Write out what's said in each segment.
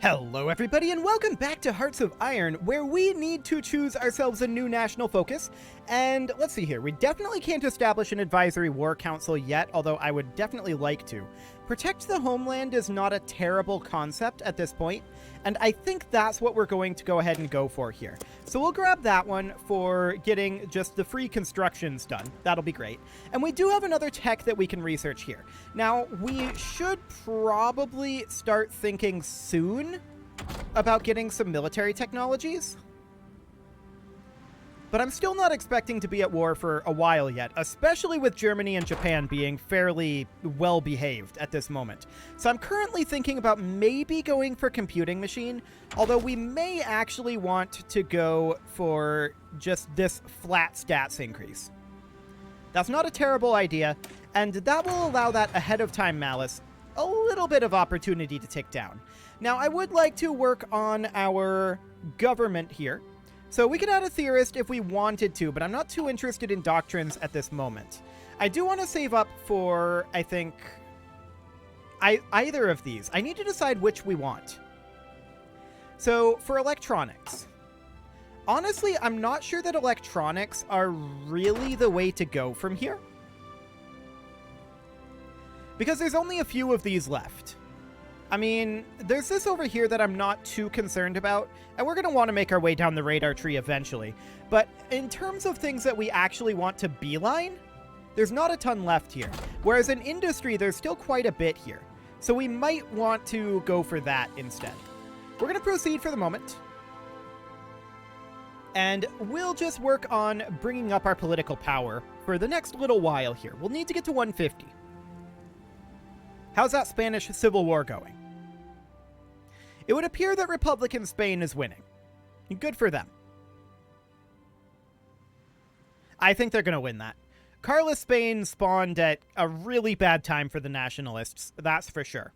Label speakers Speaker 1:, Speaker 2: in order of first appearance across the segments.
Speaker 1: Hello everybody and welcome back to Hearts of Iron, where we need to choose ourselves a new national focus. And let's see here, we definitely can't establish an advisory war council yet, although I would definitely like to. Protect the homeland is not a terrible concept at this point, and I think that's what we're going to go ahead and go for here. So we'll grab that one for getting just the free constructions done. That'll be great. And we do have another tech that we can research here. Now, we should probably start thinking soon about getting some military technologies. But I'm still not expecting to be at war for a while yet, especially with Germany and Japan being fairly well-behaved at this moment. So I'm currently thinking about maybe going for computing machine, although we may actually want to go for just this flat stats increase. That's not a terrible idea, and that will allow that ahead of time malice a little bit of opportunity to tick down. Now, I would like to work on our government here. So we could add a theorist if we wanted to, but I'm not too interested in doctrines at this moment. I do want to save up for, I think, either of these. I need to decide which we want. So for electronics. Honestly, I'm not sure that electronics are really the way to go from here, because there's only a few of these left. I mean, there's this over here that I'm not too concerned about, and we're going to want to make our way down the radar tree eventually. But in terms of things that we actually want to beeline, there's not a ton left here. Whereas in industry, there's still quite a bit here. So we might want to go for that instead. We're going to proceed for the moment. And we'll just work on bringing up our political power for the next little while here. We'll need to get to 150. How's that Spanish Civil War going? It would appear that Republican Spain is winning. Good for them. I think they're going to win that. Carlist Spain spawned at a really bad time for the nationalists, that's for sure.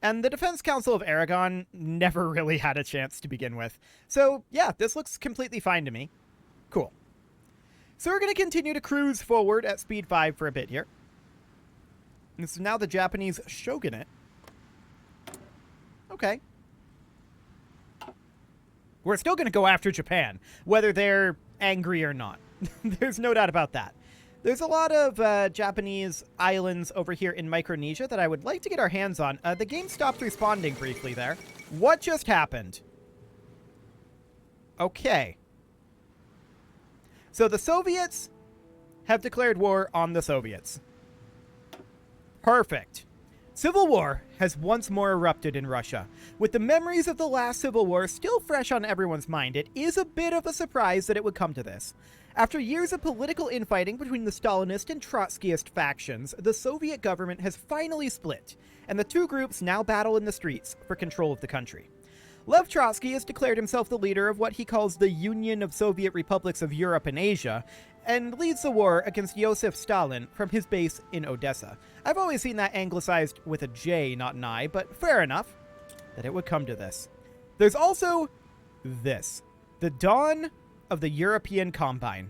Speaker 1: And the Defense Council of Aragon never really had a chance to begin with. So yeah, this looks completely fine to me. Cool. So we're going to continue to cruise forward at speed 5 for a bit here. This is now the Japanese shogunate. Okay. We're still going to go after Japan, whether they're angry or not. There's no doubt about that. There's a lot of Japanese islands over here in Micronesia that I would like to get our hands on. The game stopped responding briefly there. What just happened? Okay. So the Soviets have declared war on the Soviets. Perfect. Civil war has once more erupted in Russia. With the memories of the last civil war still fresh on everyone's mind, it is a bit of a surprise that it would come to this. After years of political infighting between the Stalinist and Trotskyist factions, the Soviet government has finally split, and the two groups now battle in the streets for control of the country. Lev Trotsky has declared himself the leader of what he calls the Union of Soviet Republics of Europe and Asia, and leads the war against Joseph Stalin from his base in Odessa. I've always seen that anglicized with a J, not an I, but fair enough that it would come to this. There's also this, the dawn of the European Combine.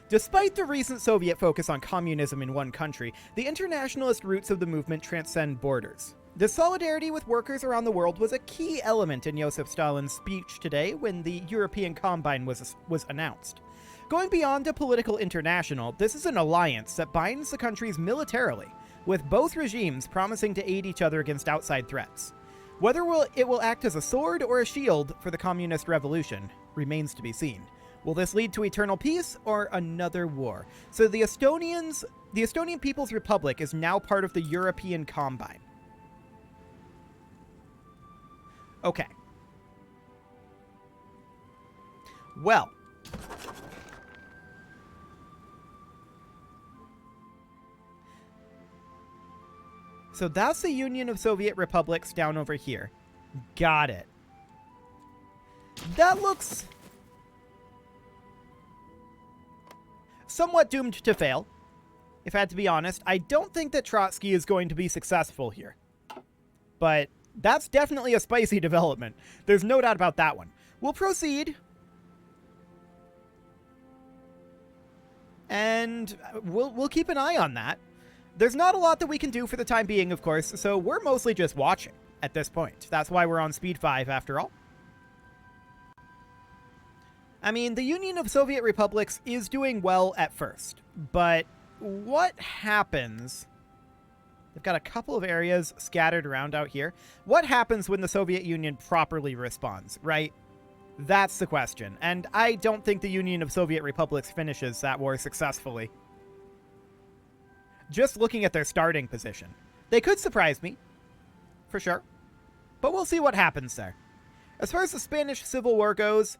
Speaker 1: Despite the recent Soviet focus on communism in one country, the internationalist roots of the movement transcend borders. The solidarity with workers around the world was a key element in Joseph Stalin's speech today when the European Combine was announced. Going beyond a political international, this is an alliance that binds the countries militarily, with both regimes promising to aid each other against outside threats. Whether it will act as a sword or a shield for the communist revolution remains to be seen. Will this lead to eternal peace or another war? So the Estonian People's Republic is now part of the European Combine. Okay. Well. So that's the Union of Soviet Republics down over here. Got it. That looks somewhat doomed to fail, if I had to be honest. I don't think that Trotsky is going to be successful here. But that's definitely a spicy development. There's no doubt about that one. We'll proceed. And we'll keep an eye on that. There's not a lot that we can do for the time being, of course, so we're mostly just watching. at this point. That's why we're on speed 5 after all. I mean, the Union of Soviet Republics is doing well at first, but what happens... They've got a couple of areas scattered around out here. What happens when the Soviet Union properly responds, right? That's the question. And I don't think the Union of Soviet Republics finishes that war successfully. Just looking at their starting position. They could surprise me, for sure. But we'll see what happens there. As far as the Spanish Civil War goes,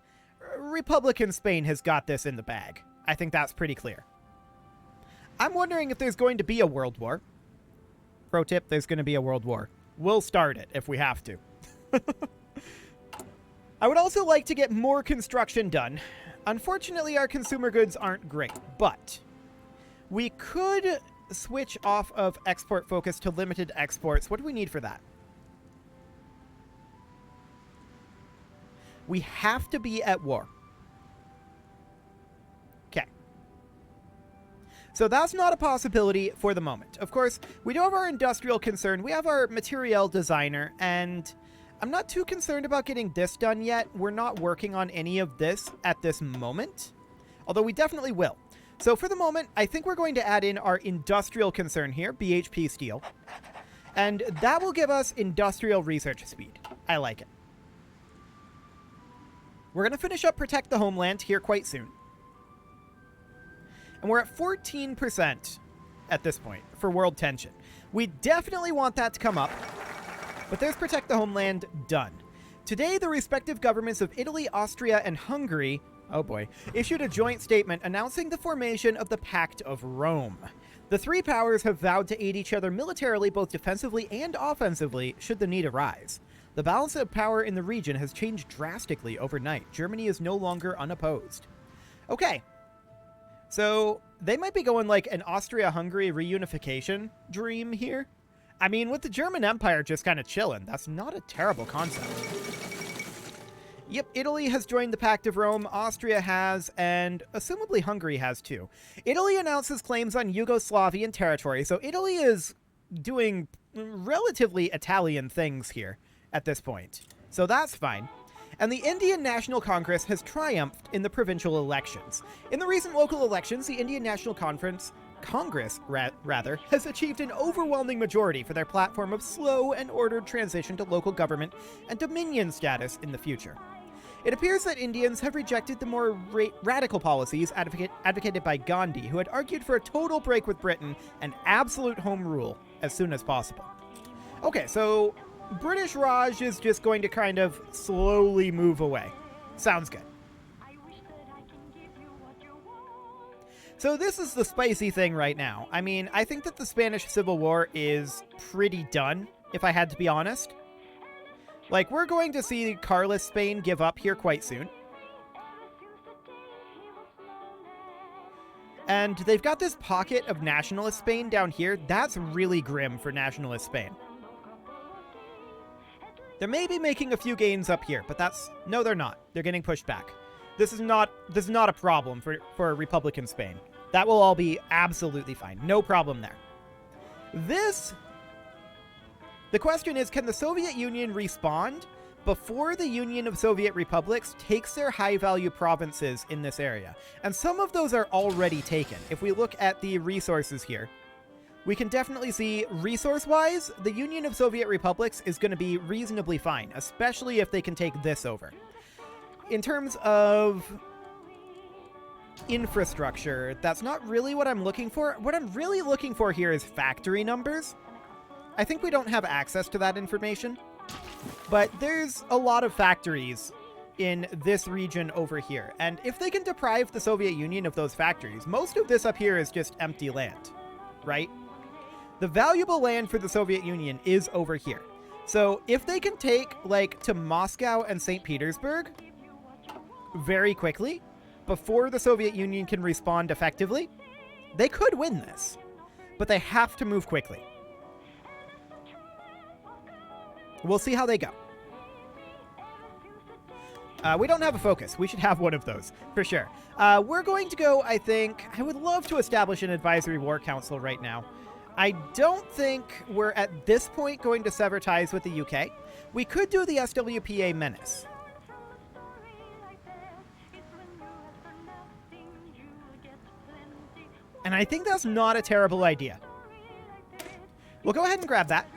Speaker 1: Republican Spain has got this in the bag. I think that's pretty clear. I'm wondering if there's going to be a world war. Pro tip, there's going to be a world war. We'll start it if we have to. I would also like to get more construction done. Unfortunately, our consumer goods aren't great, but we could switch off of export focus to limited exports. What do we need for that? We have to be at war. Okay. So that's not a possibility for the moment. Of course, we do have our industrial concern. We have our material designer, and I'm not too concerned about getting this done yet. We're not working on any of this at this moment, although we definitely will. So for the moment, I think we're going to add in our industrial concern here, BHP Steel, and that will give us industrial research speed. I like it. We're going to finish up Protect the Homeland here quite soon. And we're at 14% at this point for world tension. We definitely want that to come up. But there's Protect the Homeland done. Today, the respective governments of Italy, Austria, and Hungary, oh boy, issued a joint statement announcing the formation of the Pact of Rome. The three powers have vowed to aid each other militarily, both defensively and offensively, should the need arise. The balance of power in the region has changed drastically overnight. Germany is no longer unopposed. Okay. So, they might be going like an Austria-Hungary reunification dream here. I mean, with the German Empire just kind of chilling, that's not a terrible concept. Yep, Italy has joined the Pact of Rome, Austria has, and assumably Hungary has too. Italy announces claims on Yugoslavian territory, so Italy is doing relatively Italian things here at this point. So that's fine. And the Indian National Congress has triumphed in the provincial elections. In the recent local elections, the Indian National Congress, has achieved an overwhelming majority for their platform of slow and ordered transition to local government and dominion status in the future. It appears that Indians have rejected the more radical policies advocated by Gandhi, who had argued for a total break with Britain and absolute home rule as soon as possible. Okay, so British Raj is just going to kind of slowly move away. Sounds good. So this is the spicy thing right now. I mean, I think that the Spanish Civil War is pretty done, if I had to be honest. Like, we're going to see Carlist Spain give up here quite soon. And they've got this pocket of nationalist Spain down here. That's really grim for nationalist Spain. They may be making a few gains up here, but that's... No, they're not. They're getting pushed back. This is not a problem for Republican Spain. That will all be absolutely fine. No problem there. The question is, can the Soviet Union respond before the Union of Soviet Republics takes their high-value provinces in this area? And some of those are already taken. If we look at the resources here, we can definitely see, resource-wise, the Union of Soviet Republics is going to be reasonably fine, especially if they can take this over. In terms of infrastructure, that's not really what I'm looking for. What I'm really looking for here is factory numbers. I think we don't have access to that information, but there's a lot of factories in this region over here. And if they can deprive the Soviet Union of those factories, most of this up here is just empty land, right? The valuable land for the Soviet Union is over here. So if they can take, like, to Moscow and St. Petersburg very quickly, before the Soviet Union can respond effectively, they could win this. But they have to move quickly. We'll see how they go. We don't have a focus. We should have one of those, for sure. We're going to go, I think... I would love to establish an advisory war council right now. I don't think we're at this point going to sever ties with the UK. We could do the SWPA menace. And I think that's not a terrible idea. We'll go ahead and grab that.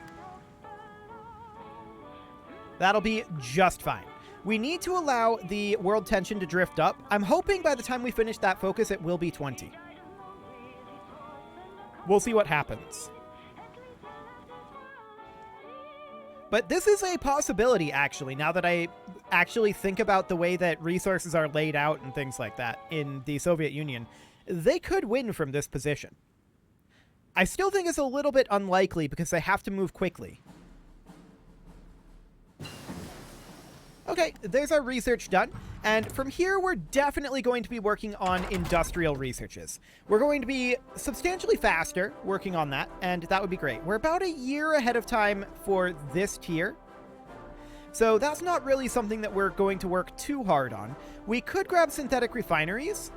Speaker 1: That'll be just fine. We need to allow the world tension to drift up. I'm hoping by the time we finish that focus, it will be 20. We'll see what happens. But this is a possibility, actually, now that I actually think about the way that resources are laid out and things like that in the Soviet Union. They could win from this position. I still think it's a little bit unlikely because they have to move quickly. Okay, there's our research done. And from here, we're definitely going to be working on industrial researches. We're going to be substantially faster working on that, and that would be great. We're about a year ahead of time for this tier. So that's not really something that we're going to work too hard on. We could grab synthetic refineries,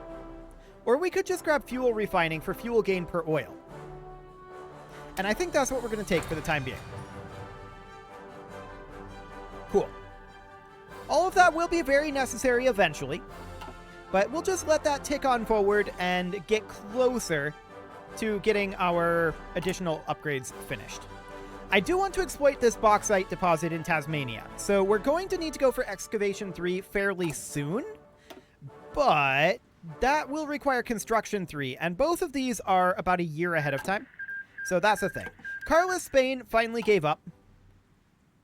Speaker 1: or we could just grab fuel refining for fuel gain per oil. And I think that's what we're going to take for the time being. Cool. All of that will be very necessary eventually, but we'll just let that tick on forward and get closer to getting our additional upgrades finished. I do want to exploit this bauxite deposit in Tasmania, so we're going to need to go for excavation 3 fairly soon, but that will require construction 3, and both of these are about a year ahead of time, so that's the thing. Carlos Spain finally gave up.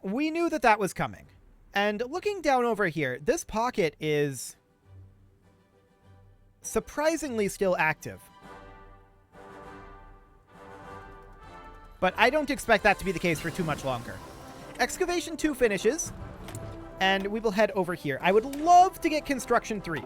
Speaker 1: We knew that that was coming. And looking down over here, this pocket is surprisingly still active. But I don't expect that to be the case for too much longer. Excavation 2 finishes, and we will head over here. I would love to get construction 3,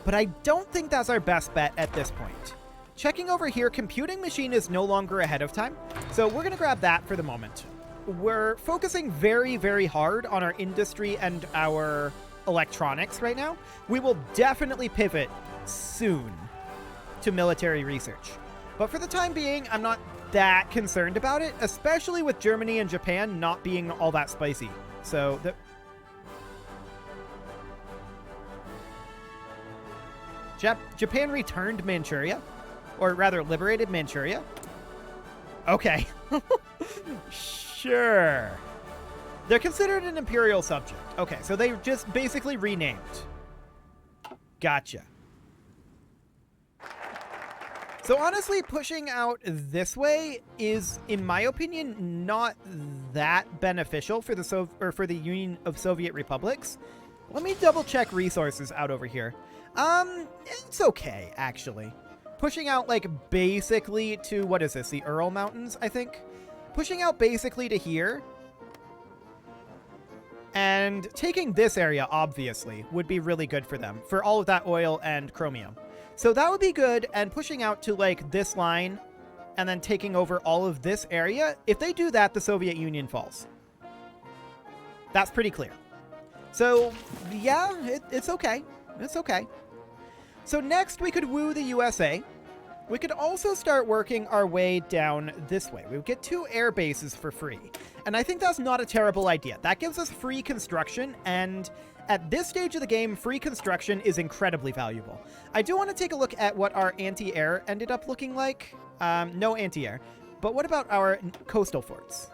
Speaker 1: but I don't think that's our best bet at this point. Checking over here, computing machine is no longer ahead of time, so we're going to grab that for the moment. We're focusing very, very hard on our industry and our electronics right now. We will definitely pivot soon to military research. But for the time being, I'm not that concerned about it, especially with Germany and Japan not being all that spicy. So, Japan returned Manchuria, or rather liberated Manchuria. Okay. Sure. They're considered an imperial subject. Okay, so they just basically renamed. Gotcha. So honestly, pushing out this way is, in my opinion, not that beneficial for the Union of Soviet Republics. Let me double check resources out over here. It's okay, actually. Pushing out, like, basically to, what is this, the Ural Mountains, I think? Pushing out basically to here. And taking this area, obviously, would be really good for them, for all of that oil and chromium. So that would be good, and pushing out to, like, this line, and then taking over all of this area, if they do that, the Soviet Union falls. That's pretty clear. So, yeah, it's okay. It's okay. So next, we could woo the USA. We could also start working our way down this way. We would get 2 air bases for free. And I think that's not a terrible idea. That gives us free construction, and at this stage of the game, free construction is incredibly valuable. I do want to take a look at what our anti-air ended up looking like. No anti-air. But what about our coastal forts?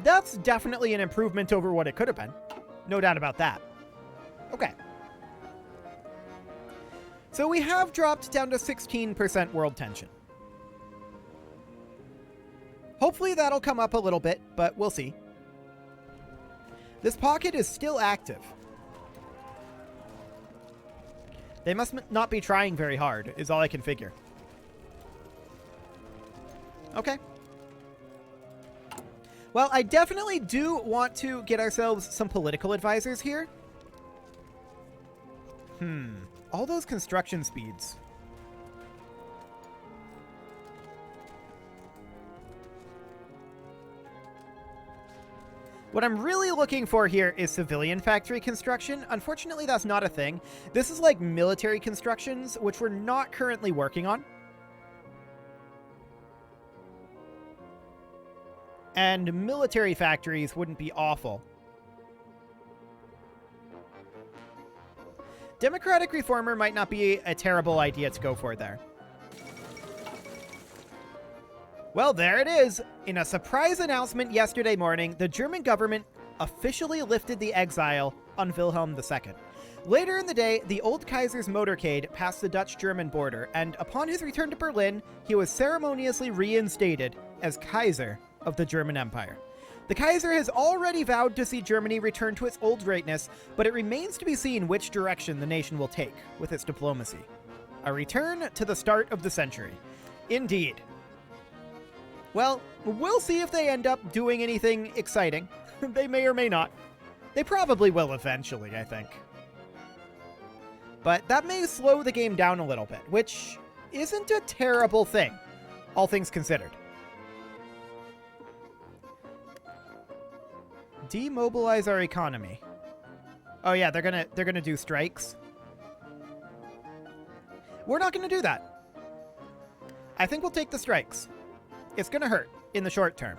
Speaker 1: That's definitely an improvement over what it could have been. No doubt about that. Okay. So we have dropped down to 16% world tension. Hopefully that'll come up a little bit, but we'll see. This pocket is still active. They must not be trying very hard, is all I can figure. Okay. Well, I definitely do want to get ourselves some political advisors here. All those construction speeds. What I'm really looking for here is civilian factory construction. Unfortunately, that's not a thing. This is like military constructions, which we're not currently working on. And military factories wouldn't be awful. Democratic reformer might not be a terrible idea to go for there. Well, there it is. In a surprise announcement yesterday morning, the German government officially lifted the exile on Wilhelm II. Later in the day, the old Kaiser's motorcade passed the Dutch-German border, and upon his return to Berlin, he was ceremoniously reinstated as Kaiser of the German Empire. The Kaiser has already vowed to see Germany return to its old greatness, but it remains to be seen which direction the nation will take with its diplomacy. A return to the start of the century. Indeed. Well, we'll see if they end up doing anything exciting. They may or may not. They probably will eventually, I think. But that may slow the game down a little bit, which isn't a terrible thing, all things considered. Demobilize our economy. Oh yeah, they're gonna do strikes. We're not gonna do that. I think we'll take the strikes. It's gonna hurt in the short term,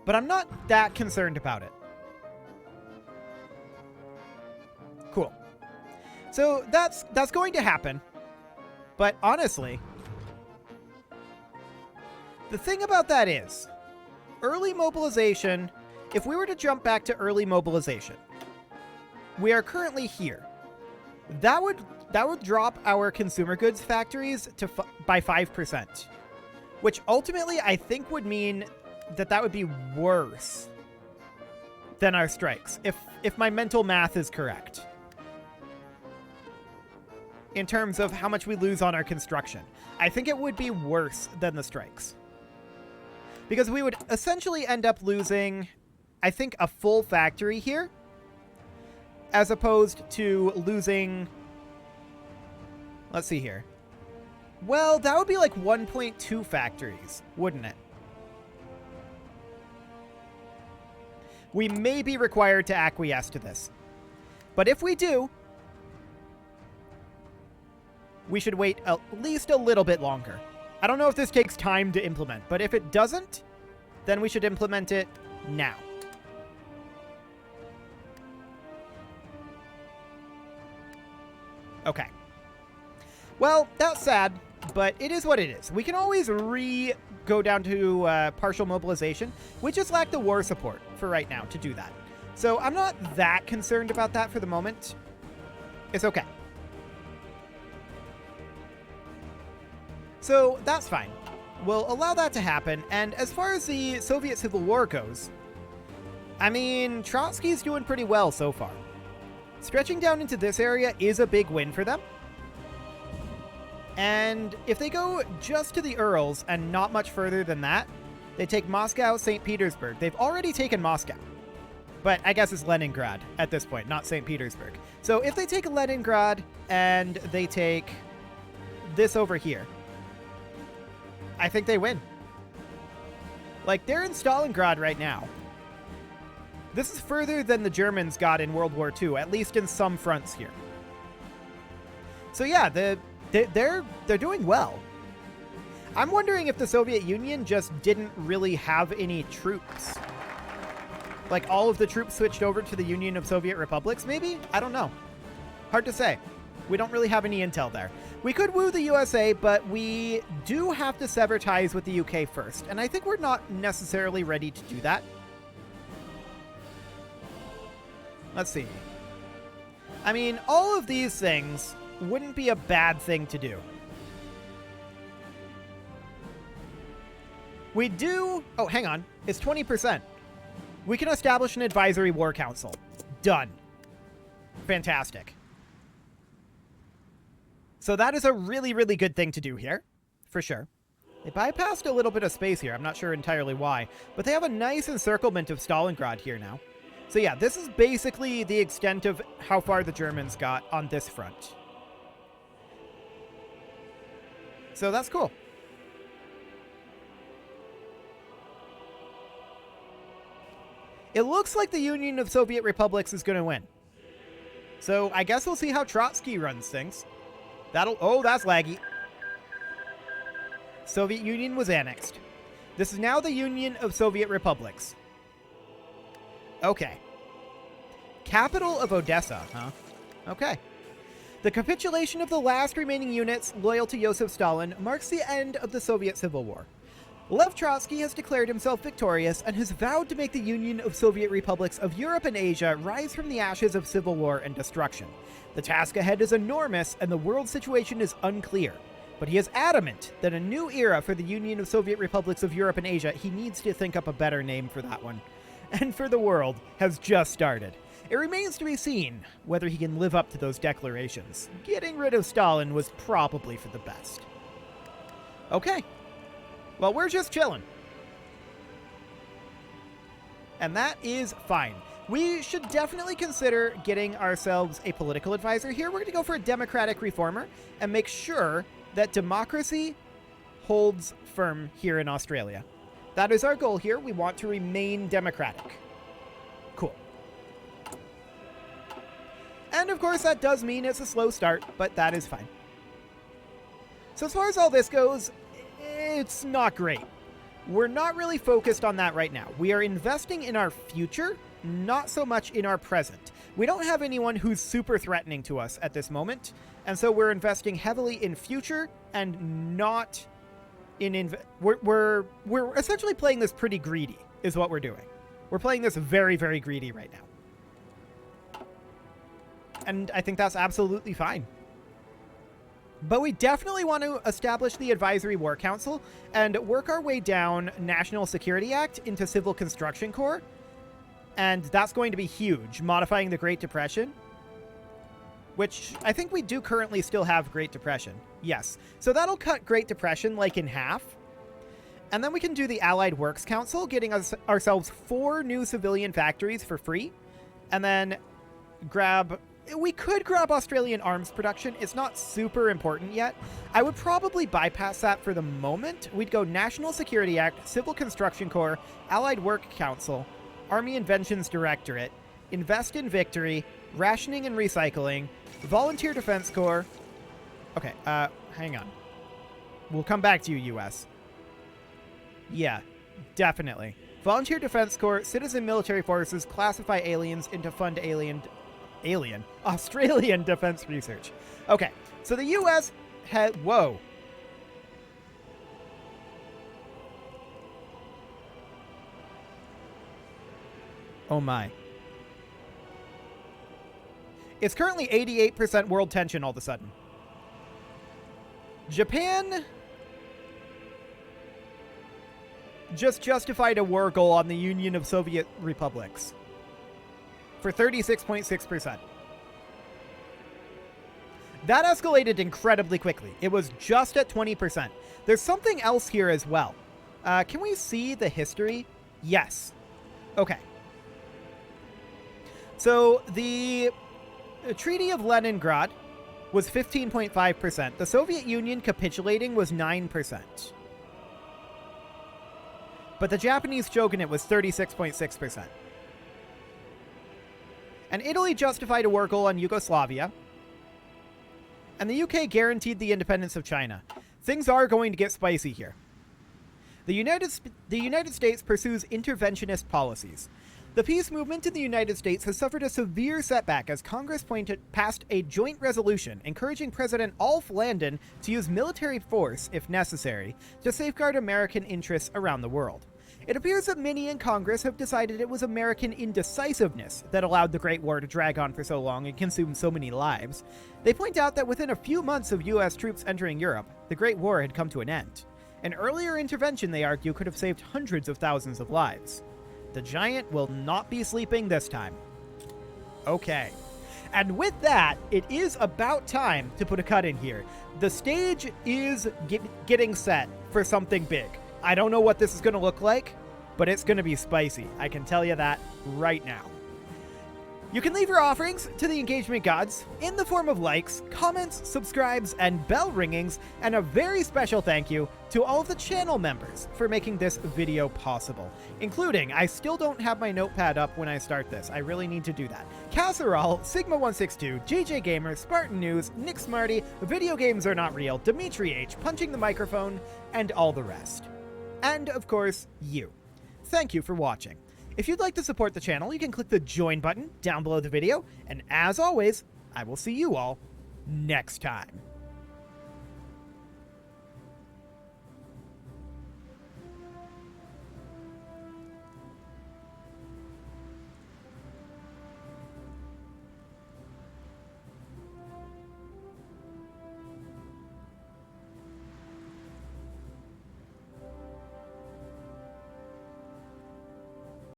Speaker 1: but I'm not that concerned about it. Cool. So that's going to happen. But honestly, the thing about that is, early mobilization, if we were to jump back to early mobilization, we are currently here. That would drop our consumer goods factories to by 5%, which ultimately I think would mean that would be worse than our strikes, if my mental math is correct, in terms of how much we lose on our construction. I think it would be worse than the strikes, because we would essentially end up losing, I think, a full factory here, as opposed to losing, let's see here. Well, that would be like 1.2 factories, wouldn't it? We may be required to acquiesce to this. But if we do, we should wait at least a little bit longer. I don't know if this takes time to implement, but if it doesn't, then we should implement it now. Okay. Well, that's sad, but it is what it is. We can always go down to partial mobilization. We just lack the war support for right now to do that. So I'm not that concerned about that for the moment. It's okay. So that's fine. We'll allow that to happen. And as far as the Soviet Civil War goes, I mean, Trotsky's doing pretty well so far. Stretching down into this area is a big win for them. And if they go just to the Urals and not much further than that, they take Moscow, St. Petersburg. They've already taken Moscow. But I guess it's Leningrad at this point, not St. Petersburg. So if they take Leningrad and they take this over here, I think they win. Like, they're in Stalingrad right now. This is further than the Germans got in World War II, at least in some fronts here. So yeah, they're doing well. I'm wondering if the Soviet Union just didn't really have any troops. Like, all of the troops switched over to the Union of Soviet Republics, maybe? I don't know. Hard to say. We don't really have any intel there. We could woo the USA, but we do have to sever ties with the UK first, and I think we're not necessarily ready to do that. Let's see. I mean, all of these things wouldn't be a bad thing to do. We do... Oh, hang on. It's 20%. We can establish an advisory war council. Done. Fantastic. So that is a really, really good thing to do here, for sure. They bypassed a little bit of space here. I'm not sure entirely why, but they have a nice encirclement of Stalingrad here now. So yeah, this is basically the extent of how far the Germans got on this front. So that's cool. It looks like the Union of Soviet Republics is going to win. So I guess we'll see how Trotsky runs things. Oh, that's laggy. Soviet Union was annexed. This is now the Union of Soviet Republics. Okay. Capital of Odessa, huh? Okay. The capitulation of the last remaining units loyal to Joseph Stalin marks the end of the Soviet Civil War. Lev Trotsky has declared himself victorious and has vowed to make the Union of Soviet Republics of Europe and Asia rise from the ashes of civil war and destruction. The task ahead is enormous and the world situation is unclear. But he is adamant that a new era for the Union of Soviet Republics of Europe and Asia, he needs to think up a better name for that one, and for the world, has just started. It remains to be seen whether he can live up to those declarations. Getting rid of Stalin was probably for the best. Okay. Well, we're just chilling. And that is fine. We should definitely consider getting ourselves a political advisor here. We're going to go for a democratic reformer and make sure that democracy holds firm here in Australia. That is our goal here. We want to remain democratic. Cool. And of course, that does mean it's a slow start, but that is fine. So as far as all this goes, it's not great. We're not really focused on that right now. We are investing in our future, not so much in our present. We don't have anyone who's super threatening to us at this moment, and so we're investing heavily in future and not in we're essentially playing this pretty greedy, is what we're doing. We're playing this very, very greedy right now. And I think that's absolutely fine. But we definitely want to establish the Advisory War Council and work our way down National Security Act into Civil Construction Corps. And that's going to be huge, modifying the Great Depression, which I think we do currently still have Great Depression. Yes. So that'll cut Great Depression like in half. And then we can do the Allied Works Council, getting ourselves 4 new civilian factories for free. And then we could grab Australian arms production. It's not super important yet. I would probably bypass that for the moment. We'd go National Security Act, Civil Construction Corps, Allied Work Council, Army Inventions Directorate, Invest in Victory, Rationing and Recycling, Volunteer Defense Corps. Okay, hang on. We'll come back to you, U.S. Yeah, definitely. Volunteer Defense Corps, Citizen Military Forces, classify aliens into fund Australian defense research. Okay, so the U.S. had... Whoa. Oh my. It's currently 88% world tension all of a sudden. Japan just justified a war goal on the Union of Soviet Republics for 36.6%. That escalated incredibly quickly. It was just at 20%. There's something else here as well. Can we see the history? Yes. Okay. So the Treaty of Leningrad was 15.5%. The Soviet Union capitulating was 9%. But the Japanese shogunate was 36.6%. And Italy justified a war goal on Yugoslavia. And the UK guaranteed the independence of China. Things are going to get spicy here. The United States pursues interventionist policies. The peace movement in the United States has suffered a severe setback as Congress passed a joint resolution encouraging President Alf Landon to use military force, if necessary, to safeguard American interests around the world. It appears that many in Congress have decided it was American indecisiveness that allowed the Great War to drag on for so long and consume so many lives. They point out that within a few months of U.S. troops entering Europe, the Great War had come to an end. An earlier intervention, they argue, could have saved hundreds of thousands of lives. The giant will not be sleeping this time. Okay. And with that, it is about time to put a cut in here. The stage is getting set for something big. I don't know what this is going to look like, but it's going to be spicy. I can tell you that right now. You can leave your offerings to the engagement gods in the form of likes, comments, subscribes, and bell ringings, and a very special thank you to all of the channel members for making this video possible, including, I still don't have my notepad up when I start this. I really need to do that. Casserole, Sigma162, JJ Gamer, Spartan News, Nick Smarty, Video Games Are Not Real, Dimitri H, Punching the Microphone, and all the rest. and, of course, you. Thank you for watching. If you'd like to support the channel, you can click the join button down below the video, and as always, I will see you all next time.